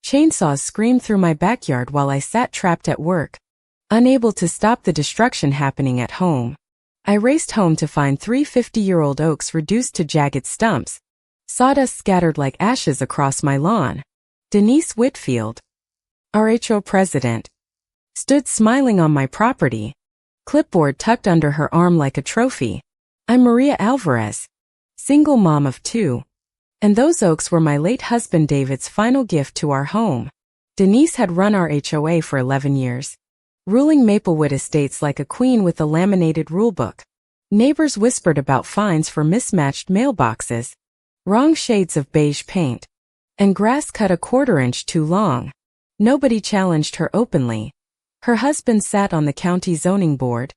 Chainsaws screamed through my backyard while I sat trapped at work, unable to stop the destruction happening at home. I raced home to find 3 50-year-old oaks reduced to jagged stumps, sawdust scattered like ashes across my lawn. Denise Whitfield, our HOA president, stood smiling on my property, clipboard tucked under her arm like a trophy. I'm Maria Alvarez, single mom of 2. And those oaks were my late husband David's final gift to our home. Denise had run our HOA for 11 years, ruling Maplewood Estates like a queen with a laminated rulebook. Neighbors whispered about fines for mismatched mailboxes, wrong shades of beige paint, and grass cut a 1/4 inch too long. Nobody challenged her openly. Her husband sat on the county zoning board,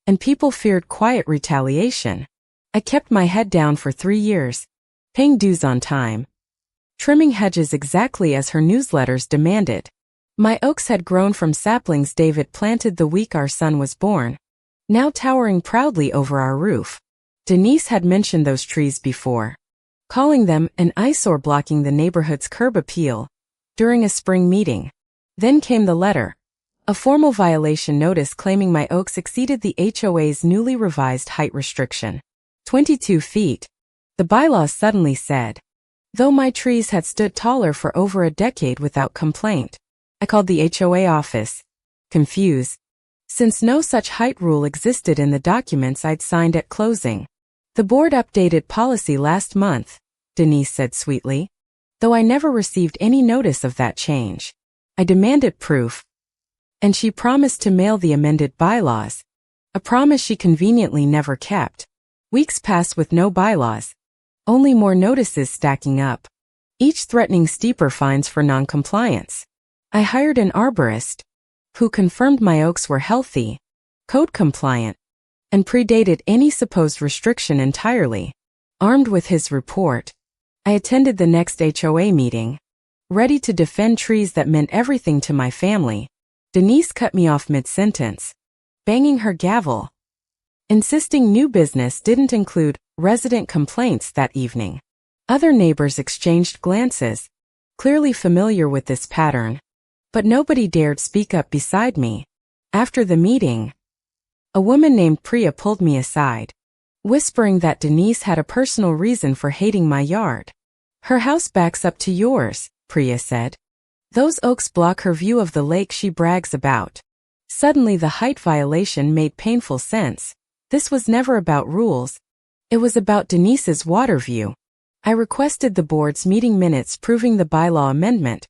and people feared quiet retaliation. I kept my head down for 3 years, paying dues on time, trimming hedges exactly as her newsletters demanded. My oaks had grown from saplings David planted the week our son was born, now towering proudly over our roof. Denise had mentioned those trees before, calling them an eyesore blocking the neighborhood's curb appeal, during a spring meeting. Then came the letter, a formal violation notice claiming my oaks exceeded the HOA's newly revised height restriction, 22 feet. The bylaws suddenly said, though my trees had stood taller for over a decade without complaint. I called the HOA office, confused, since no such height rule existed in the documents I'd signed at closing. The board updated policy last month, Denise said sweetly, though I never received any notice of that change. I demanded proof, and she promised to mail the amended bylaws, a promise she conveniently never kept. Weeks passed with no bylaws, only more notices stacking up, each threatening steeper fines for non-compliance. I hired an arborist, who confirmed my oaks were healthy, code-compliant, and predated any supposed restriction entirely. Armed with his report, I attended the next HOA meeting, ready to defend trees that meant everything to my family. Denise cut me off mid-sentence, banging her gavel, insisting new business didn't include resident complaints that evening. Other neighbors exchanged glances, clearly familiar with this pattern, but nobody dared speak up beside me. After the meeting, a woman named Priya pulled me aside, whispering that Denise had a personal reason for hating my yard. Her house backs up to yours, Priya said. Those oaks block her view of the lake she brags about. Suddenly the height violation made painful sense. This was never about rules. It was about Denise's water view. I requested the board's meeting minutes proving the bylaw amendment,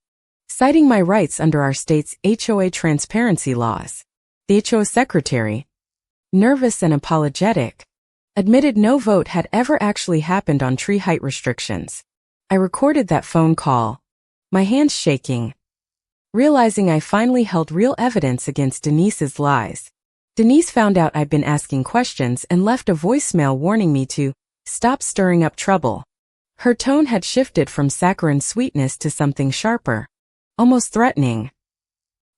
citing my rights under our state's HOA transparency laws. The HOA secretary, nervous and apologetic, admitted no vote had ever actually happened on tree height restrictions. I recorded that phone call, my hands shaking, realizing I finally held real evidence against Denise's lies. Denise found out I'd been asking questions and left a voicemail warning me to stop stirring up trouble. Her tone had shifted from saccharine sweetness to something sharper, almost threatening.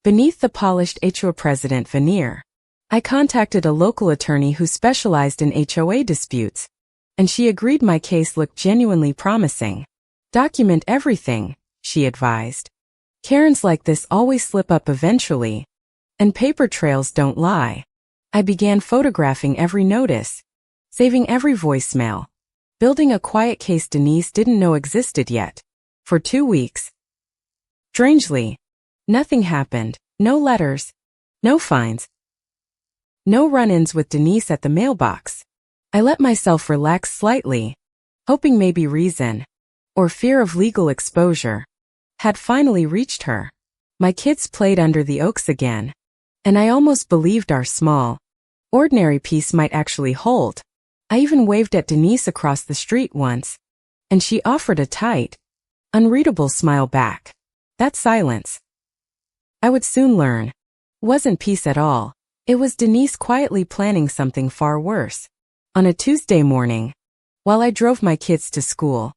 Beneath the polished HOA president veneer, I contacted a local attorney who specialized in HOA disputes, and she agreed my case looked genuinely promising. Document everything, she advised. Karens like this always slip up eventually, and paper trails don't lie. I began photographing every notice, saving every voicemail, building a quiet case Denise didn't know existed yet. For 2 weeks. Strangely, nothing happened. No letters, no fines, no run-ins with Denise at the mailbox. I let myself relax slightly, hoping maybe reason, or fear of legal exposure, had finally reached her. My kids played under the oaks again, and I almost believed our small, ordinary peace might actually hold. I even waved at Denise across the street once, and she offered a tight, unreadable smile back. That silence, I would soon learn, wasn't peace at all. It was Denise quietly planning something far worse. On a Tuesday morning, while I drove my kids to school,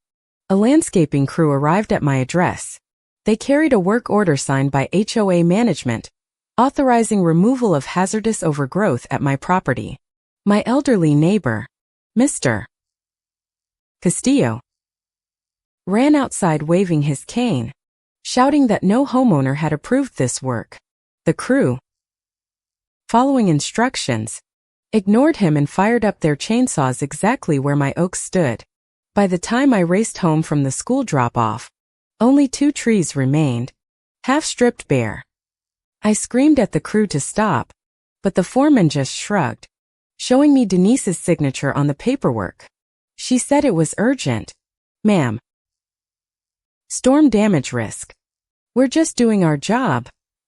a landscaping crew arrived at my address. They carried a work order signed by HOA management, authorizing removal of hazardous overgrowth at my property. My elderly neighbor, Mr. Castillo, ran outside waving his cane, shouting that no homeowner had approved this work. The crew, following instructions, ignored him and fired up their chainsaws exactly where my oaks stood. By the time I raced home from the school drop-off, only 2 trees remained, half stripped bare. I screamed at the crew to stop, but the foreman just shrugged, showing me Denise's signature on the paperwork. She said it was urgent. "Ma'am. Storm damage risk. We're just doing our job,"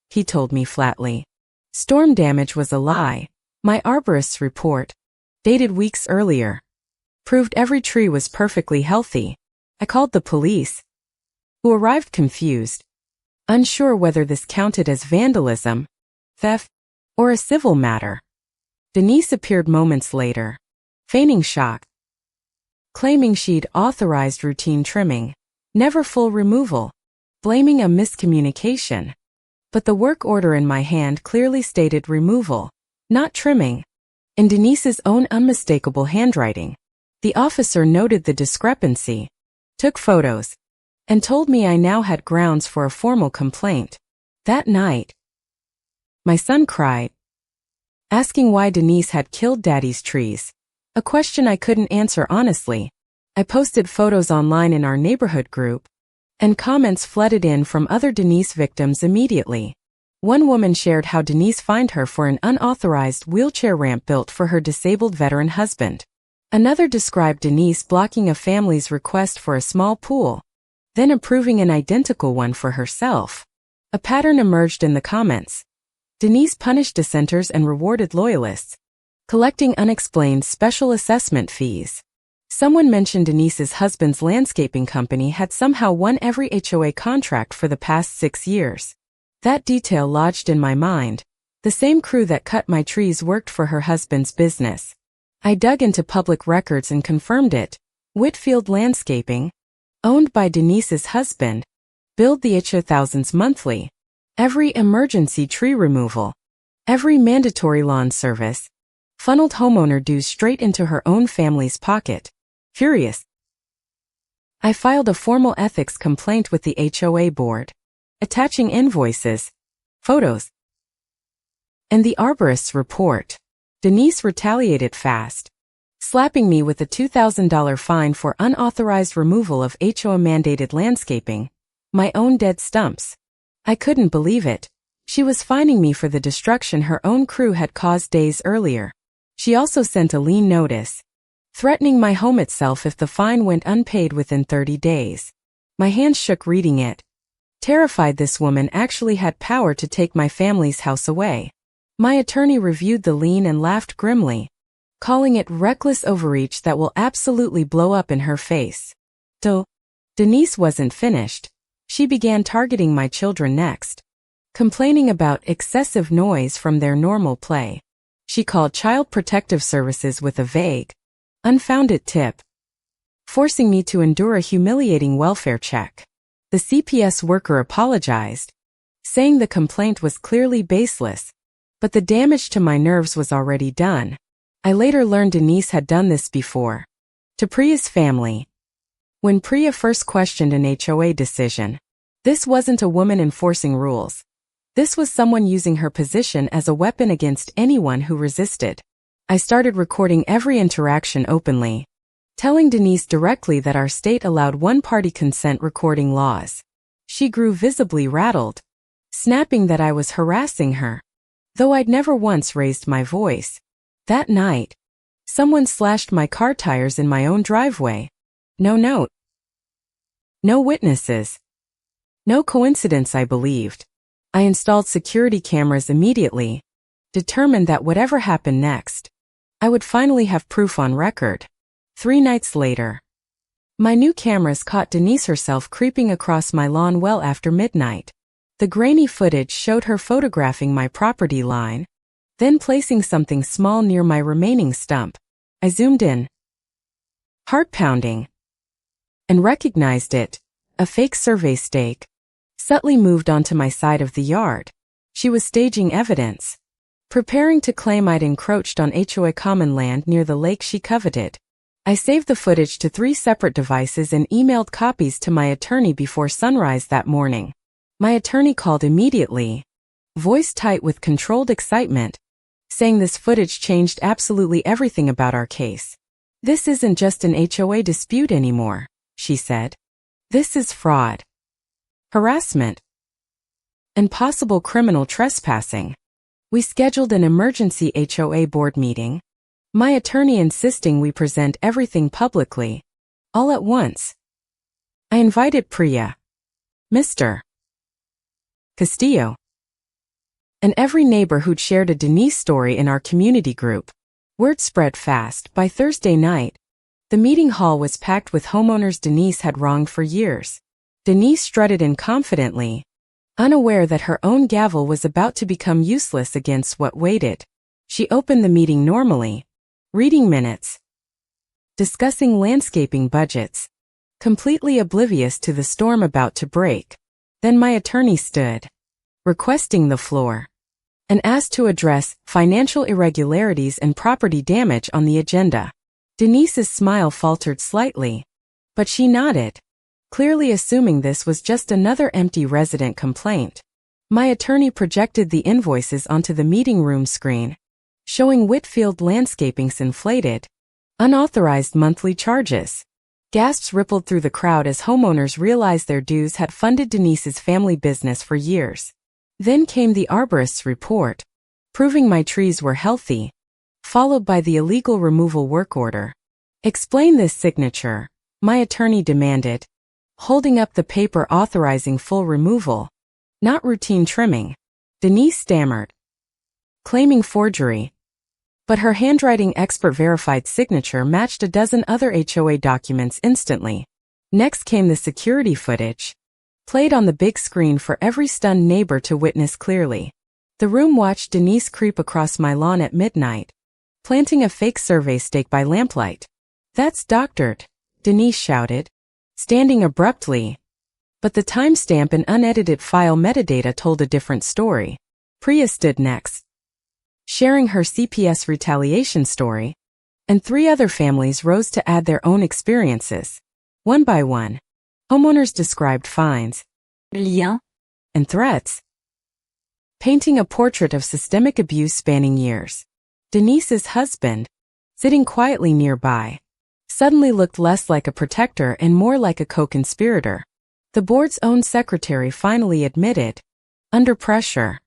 he told me flatly. Storm damage was a lie. My arborist's report, dated weeks earlier, proved every tree was perfectly healthy. I called the police, who arrived confused, unsure whether this counted as vandalism, theft, or a civil matter. Denise appeared moments later, feigning shock, claiming she'd authorized routine trimming, never full removal, blaming a miscommunication. But the work order in my hand clearly stated removal, not trimming, in Denise's own unmistakable handwriting. The officer noted the discrepancy, took photos, and told me I now had grounds for a formal complaint. That night, my son cried, asking why Denise had killed Daddy's trees, a question I couldn't answer honestly. I posted photos online in our neighborhood group, and comments flooded in from other Denise victims immediately. One woman shared how Denise fined her for an unauthorized wheelchair ramp built for her disabled veteran husband. Another described Denise blocking a family's request for a small pool, then approving an identical one for herself. A pattern emerged in the comments. Denise punished dissenters and rewarded loyalists, collecting unexplained special assessment fees. Someone mentioned Denise's husband's landscaping company had somehow won every HOA contract for the past 6 years. That detail lodged in my mind. The same crew that cut my trees worked for her husband's business. I dug into public records and confirmed it. Whitfield Landscaping, owned by Denise's husband, billed the HOA thousands monthly. Every emergency tree removal, every mandatory lawn service, funneled homeowner dues straight into her own family's pocket. Furious, I filed a formal ethics complaint with the HOA board, attaching invoices, photos, and the arborist's report. Denise retaliated fast, slapping me with a $2,000 fine for unauthorized removal of HOA-mandated landscaping, my own dead stumps. I couldn't believe it. She was fining me for the destruction her own crew had caused days earlier. She also sent a lien notice, threatening my home itself if the fine went unpaid within 30 days. My hands shook reading it. Terrified this woman actually had power to take my family's house away. My attorney reviewed the lien and laughed grimly, calling it reckless overreach that will absolutely blow up in her face. Denise wasn't finished. She began targeting my children next, complaining about excessive noise from their normal play. She called Child Protective Services with a vague, unfounded tip, forcing me to endure a humiliating welfare check. The CPS worker apologized, saying the complaint was clearly baseless, but the damage to my nerves was already done. I later learned Denise had done this before, to Priya's family. When Priya first questioned an HOA decision, this wasn't a woman enforcing rules. This was someone using her position as a weapon against anyone who resisted. I started recording every interaction openly, telling Denise directly that our state allowed one-party consent recording laws. She grew visibly rattled, snapping that I was harassing her, though I'd never once raised my voice. That night, someone slashed my car tires in my own driveway. No note. No witnesses. No coincidence, I believed. I installed security cameras immediately, determined that whatever happened next, I would finally have proof on record. 3 nights later, my new cameras caught Denise herself creeping across my lawn well after midnight. The grainy footage showed her photographing my property line, then placing something small near my remaining stump. I zoomed in, heart pounding, and recognized it, a fake survey stake, subtly moved onto my side of the yard. She was staging evidence, preparing to claim I'd encroached on HOA common land near the lake she coveted. I saved the footage to 3 separate devices and emailed copies to my attorney before sunrise that morning. My attorney called immediately, voice tight with controlled excitement, saying this footage changed absolutely everything about our case. This isn't just an HOA dispute anymore, she said. This is fraud, harassment, and possible criminal trespassing. We scheduled an emergency HOA board meeting, my attorney insisting we present everything publicly, all at once. I invited Priya, Mr. Castillo, and every neighbor who'd shared a Denise story in our community group. Word spread fast. By Thursday night, the meeting hall was packed with homeowners Denise had wronged for years. Denise strutted in confidently, unaware that her own gavel was about to become useless against what waited. She opened the meeting normally, reading minutes, discussing landscaping budgets, completely oblivious to the storm about to break. Then my attorney stood, requesting the floor, and asked to address financial irregularities and property damage on the agenda. Denise's smile faltered slightly, but she nodded, clearly assuming this was just another empty resident complaint. My attorney projected the invoices onto the meeting room screen, showing Whitfield Landscaping's inflated, unauthorized monthly charges. Gasps rippled through the crowd as homeowners realized their dues had funded Denise's family business for years. Then came the arborist's report, proving my trees were healthy, followed by the illegal removal work order. Explain this signature, my attorney demanded, holding up the paper authorizing full removal, not routine trimming. Denise stammered, claiming forgery, but her handwriting expert-verified signature matched a dozen other HOA documents instantly. Next came the security footage, played on the big screen for every stunned neighbor to witness clearly. The room watched Denise creep across my lawn at midnight, planting a fake survey stake by lamplight. That's doctored, Denise shouted, standing abruptly. But the timestamp and unedited file metadata told a different story. Priya stood next, sharing her CPS retaliation story, and 3 other families rose to add their own experiences. One by one, homeowners described fines, liens, and threats, painting a portrait of systemic abuse spanning years. Denise's husband, sitting quietly nearby, suddenly looked less like a protector and more like a co-conspirator. The board's own secretary finally admitted, under pressure,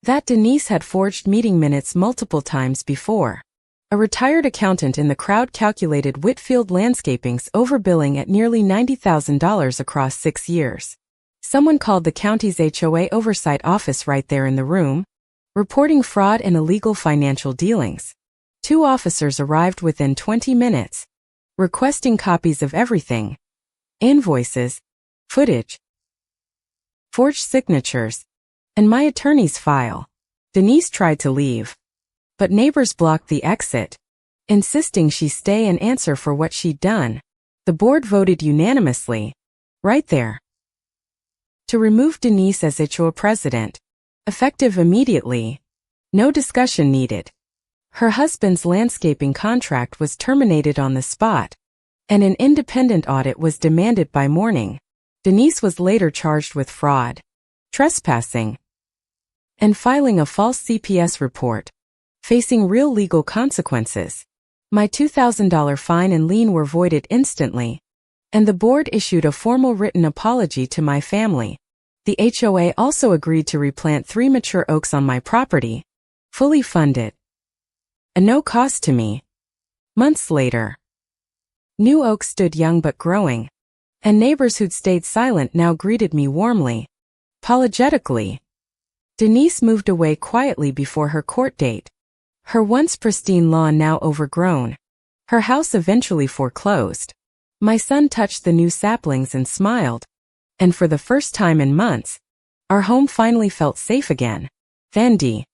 that Denise had forged meeting minutes multiple times before. A retired accountant in the crowd calculated Whitfield Landscaping's overbilling at nearly $90,000 across 6 years. Someone called the county's HOA oversight office right there in the room, reporting fraud and illegal financial dealings. 2 officers arrived within 20 minutes, requesting copies of everything: invoices, footage, forged signatures, and my attorney's file. Denise tried to leave, but neighbors blocked the exit, insisting she stay and answer for what she'd done. The board voted unanimously, right there, to remove Denise as HOA president, effective immediately. No discussion needed. Her husband's landscaping contract was terminated on the spot, and an independent audit was demanded by morning. Denise was later charged with fraud, trespassing, and filing a false CPS report, facing real legal consequences. My $2,000 fine and lien were voided instantly, and the board issued a formal written apology to my family. The HOA also agreed to replant 3 mature oaks on my property, fully funded, at no cost to me. Months later, new oaks stood young but growing, and neighbors who'd stayed silent now greeted me warmly, apologetically. Denise moved away quietly before her court date, her once pristine lawn now overgrown, her house eventually foreclosed. My son touched the new saplings and smiled, and for the first time in months, our home finally felt safe again. Fendi.